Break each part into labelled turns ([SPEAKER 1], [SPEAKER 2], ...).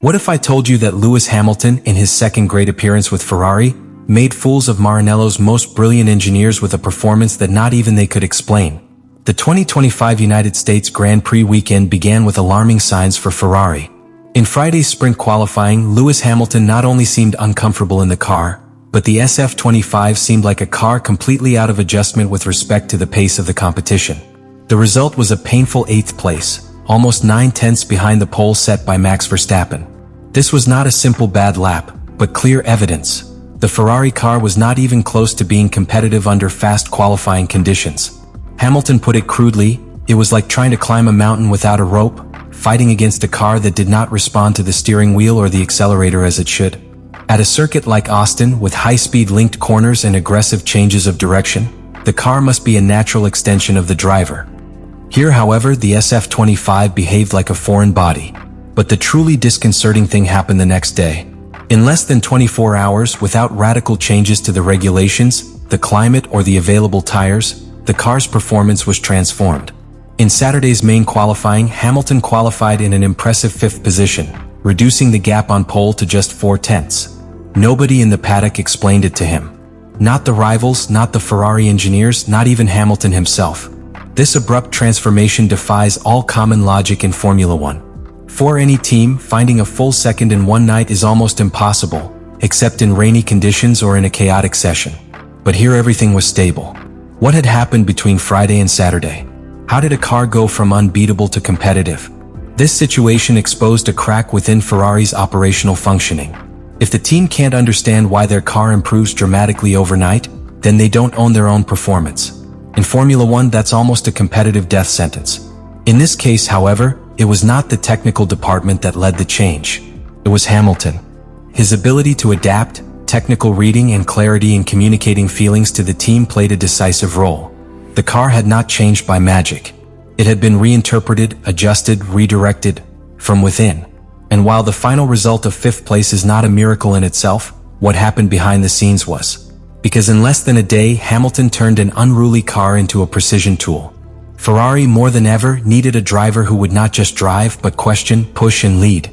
[SPEAKER 1] What if I told you that Lewis Hamilton, in his second great appearance with Ferrari, made fools of Maranello's most brilliant engineers with a performance that not even they could explain? The 2025 United States Grand Prix weekend began with alarming signs for Ferrari. In Friday's sprint qualifying, Lewis Hamilton not only seemed uncomfortable in the car, but the SF25 seemed like a car completely out of adjustment with respect to the pace of the competition. The result was a painful 8th place, almost 9/10 behind the pole set by Max Verstappen. This was not a simple bad lap, but clear evidence. The Ferrari car was not even close to being competitive under fast qualifying conditions. Hamilton put it crudely, it was like trying to climb a mountain without a rope, fighting against a car that did not respond to the steering wheel or the accelerator as it should. At a circuit like Austin, with high-speed linked corners and aggressive changes of direction, the car must be a natural extension of the driver. Here, however, the SF25 behaved like a foreign body. But the truly disconcerting thing happened the next day. In less than 24 hours, without radical changes to the regulations, the climate, or the available tires, the car's performance was transformed. In Saturday's main qualifying, Hamilton qualified in an impressive 5th position, reducing the gap on pole to just 4/10. Nobody in the paddock explained it to him. Not the rivals, not the Ferrari engineers, not even Hamilton himself. This abrupt transformation defies all common logic in Formula One. For any team, finding a full second in one night is almost impossible, except in rainy conditions or in a chaotic session. But here everything was stable. What had happened between Friday and Saturday? How did a car go from unbeatable to competitive? This situation exposed a crack within Ferrari's operational functioning. If the team can't understand why their car improves dramatically overnight, then they don't own their own performance. In Formula One, that's almost a competitive death sentence. In this case, however, it was not the technical department that led the change. It was Hamilton. His ability to adapt, technical reading, and clarity in communicating feelings to the team played a decisive role. The car had not changed by magic. It had been reinterpreted, adjusted, redirected from within. And while the final result of 5th place is not a miracle in itself, what happened behind the scenes was. Because in less than a day, Hamilton turned an unruly car into a precision tool. Ferrari, more than ever, needed a driver who would not just drive, but question, push, and lead.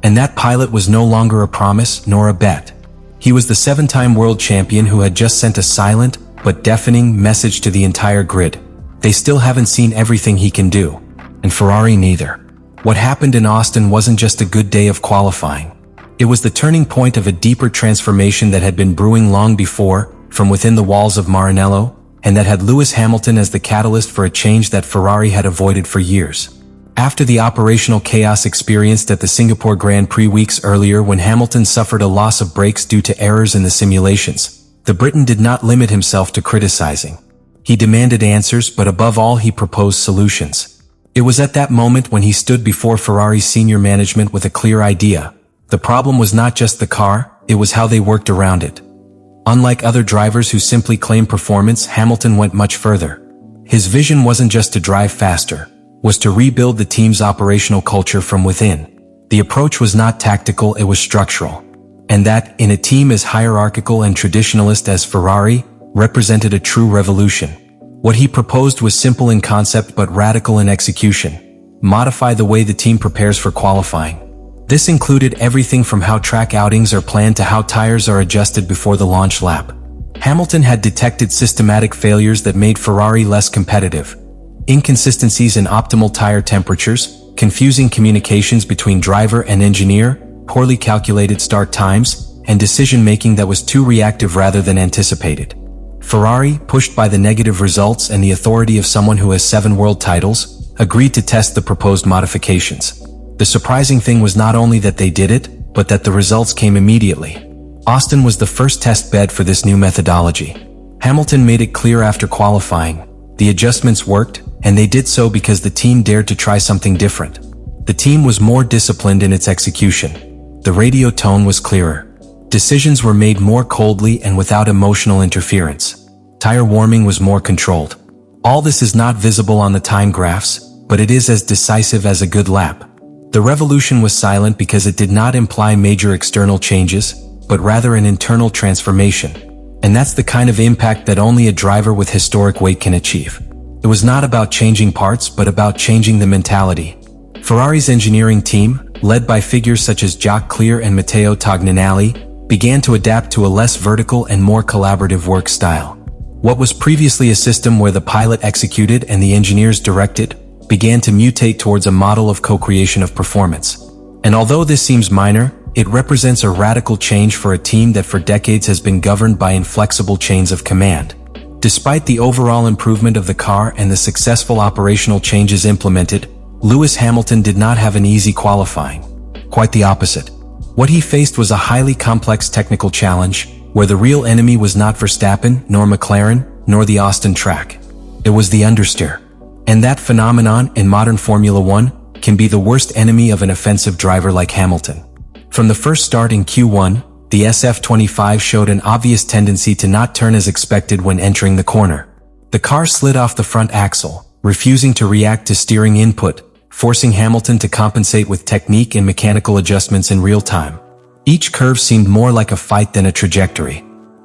[SPEAKER 1] And that pilot was no longer a promise, nor a bet. He was the 7-time world champion who had just sent a silent, but deafening message to the entire grid. They still haven't seen everything he can do. And Ferrari neither. What happened in Austin wasn't just a good day of qualifying. It was the turning point of a deeper transformation that had been brewing long before, from within the walls of Maranello, and that had Lewis Hamilton as the catalyst for a change that Ferrari had avoided for years. After the operational chaos experienced at the Singapore Grand Prix weeks earlier when Hamilton suffered a loss of brakes due to errors in the simulations, the Briton did not limit himself to criticizing. He demanded answers, but above all he proposed solutions. It was at that moment when he stood before Ferrari's senior management with a clear idea. The problem was not just the car, it was how they worked around it. Unlike other drivers who simply claimed performance, Hamilton went much further. His vision wasn't just to drive faster, was to rebuild the team's operational culture from within. The approach was not tactical, it was structural. And that, in a team as hierarchical and traditionalist as Ferrari, represented a true revolution. What he proposed was simple in concept but radical in execution. Modify the way the team prepares for qualifying. This included everything from how track outings are planned to how tires are adjusted before the launch lap. Hamilton had detected systematic failures that made Ferrari less competitive. Inconsistencies in optimal tire temperatures, confusing communications between driver and engineer, poorly calculated start times, and decision-making that was too reactive rather than anticipated. Ferrari, pushed by the negative results and the authority of someone who has 7 world titles, agreed to test the proposed modifications. The surprising thing was not only that they did it, but that the results came immediately. Austin was the first test bed for this new methodology. Hamilton made it clear after qualifying. The adjustments worked, and they did so because the team dared to try something different. The team was more disciplined in its execution. The radio tone was clearer. Decisions were made more coldly and without emotional interference. Tire warming was more controlled. All this is not visible on the time graphs, but it is as decisive as a good lap. The revolution was silent because it did not imply major external changes, but rather an internal transformation. And that's the kind of impact that only a driver with historic weight can achieve. It was not about changing parts, but about changing the mentality. Ferrari's engineering team, led by figures such as Jacques Clear and Matteo Tognanelli, began to adapt to a less vertical and more collaborative work style. What was previously a system where the pilot executed and the engineers directed, began to mutate towards a model of co-creation of performance. And although this seems minor, it represents a radical change for a team that for decades has been governed by inflexible chains of command. Despite the overall improvement of the car and the successful operational changes implemented, Lewis Hamilton did not have an easy qualifying. Quite the opposite. What he faced was a highly complex technical challenge, where the real enemy was not Verstappen, nor McLaren, nor the Austin track. It was the understeer. And that phenomenon in modern Formula One can be the worst enemy of an offensive driver like Hamilton. From the first start in Q1, the SF25 showed an obvious tendency to not turn as expected when entering the corner. The car slid off the front axle, refusing to react to steering input, forcing Hamilton to compensate with technique and mechanical adjustments in real time. Each curve seemed more like a fight than a trajectory.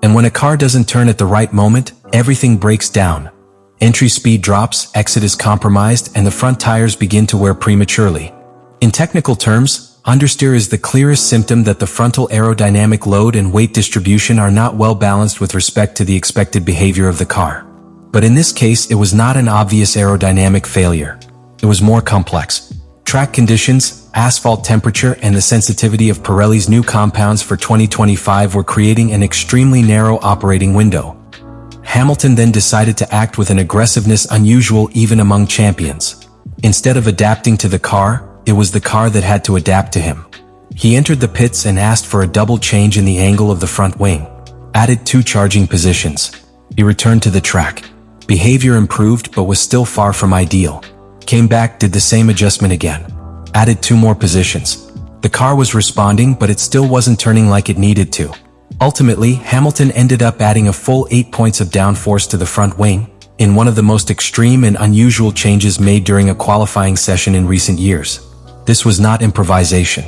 [SPEAKER 1] And when a car doesn't turn at the right moment, everything breaks down. Entry speed drops, exit is compromised, and the front tires begin to wear prematurely. In technical terms, understeer is the clearest symptom that the frontal aerodynamic load and weight distribution are not well balanced with respect to the expected behavior of the car. But in this case, it was not an obvious aerodynamic failure. It was more complex. Track conditions, asphalt temperature, and the sensitivity of Pirelli's new compounds for 2025 were creating an extremely narrow operating window. Hamilton then decided to act with an aggressiveness unusual even among champions. Instead of adapting to the car, it was the car that had to adapt to him. He entered the pits and asked for a double change in the angle of the front wing. Added 2 charging positions. He returned to the track. Behavior improved but was still far from ideal. Came back, did the same adjustment again. Added 2 more positions. The car was responding, but it still wasn't turning like it needed to. Ultimately, Hamilton ended up adding a full 8 points of downforce to the front wing, in one of the most extreme and unusual changes made during a qualifying session in recent years. This was not improvisation.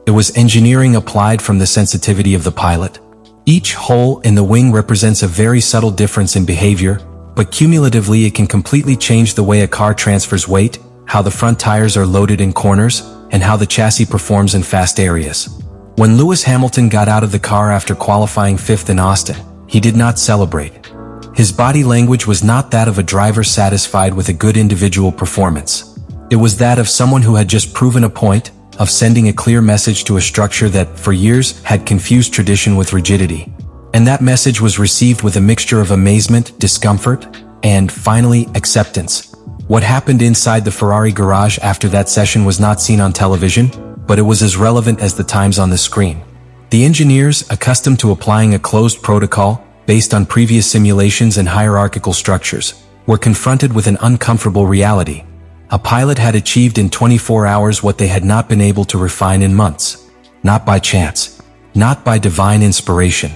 [SPEAKER 1] It was engineering applied from the sensitivity of the pilot. Each hole in the wing represents a very subtle difference in behavior, but cumulatively it can completely change the way a car transfers weight, how the front tires are loaded in corners, and how the chassis performs in fast areas. When Lewis Hamilton got out of the car after qualifying 5th in Austin, he did not celebrate. His body language was not that of a driver satisfied with a good individual performance. It was that of someone who had just proven a point, of sending a clear message to a structure that, for years, had confused tradition with rigidity. And that message was received with a mixture of amazement, discomfort, and, finally, acceptance. What happened inside the Ferrari garage after that session was not seen on television, but it was as relevant as the times on the screen. The engineers, accustomed to applying a closed protocol based on previous simulations and hierarchical structures, were confronted with an uncomfortable reality. A pilot had achieved in 24 hours what they had not been able to refine in months. Not by chance, not by divine inspiration,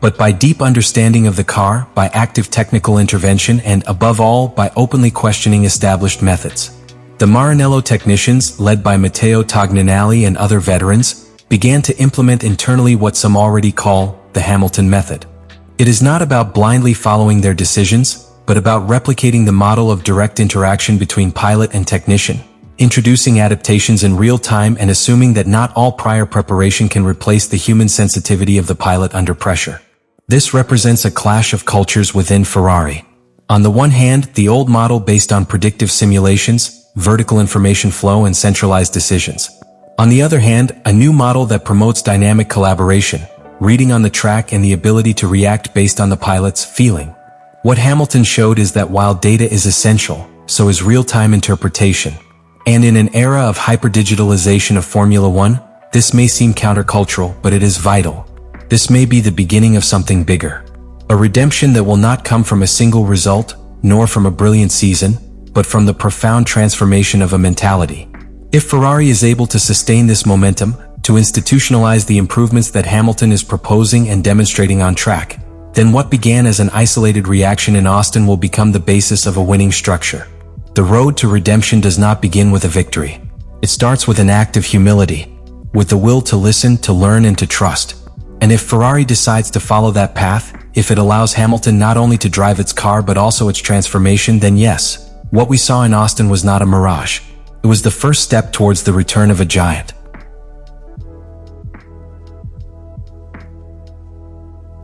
[SPEAKER 1] but by deep understanding of the car, by active technical intervention, and above all, by openly questioning established methods. The Maranello technicians, led by Matteo Tognanelli and other veterans, began to implement internally what some already call the Hamilton method. It is not about blindly following their decisions, but about replicating the model of direct interaction between pilot and technician, introducing adaptations in real time and assuming that not all prior preparation can replace the human sensitivity of the pilot under pressure. This represents a clash of cultures within Ferrari. On the one hand, the old model based on predictive simulations, vertical information flow, and centralized decisions. On the other hand, a new model that promotes dynamic collaboration, reading on the track, and the ability to react based on the pilot's feeling. What Hamilton showed is that while data is essential, so is real-time interpretation. And in an era of hyper-digitalization of Formula One, this may seem countercultural, but it is vital. This may be the beginning of something bigger. A redemption that will not come from a single result, nor from a brilliant season, but from the profound transformation of a mentality. If Ferrari is able to sustain this momentum, to institutionalize the improvements that Hamilton is proposing and demonstrating on track, then what began as an isolated reaction in Austin will become the basis of a winning structure. The road to redemption does not begin with a victory. It starts with an act of humility, with the will to listen, to learn, and to trust. And if Ferrari decides to follow that path, if it allows Hamilton not only to drive its car but also its transformation, then yes, what we saw in Austin was not a mirage. It was the first step towards the return of a giant.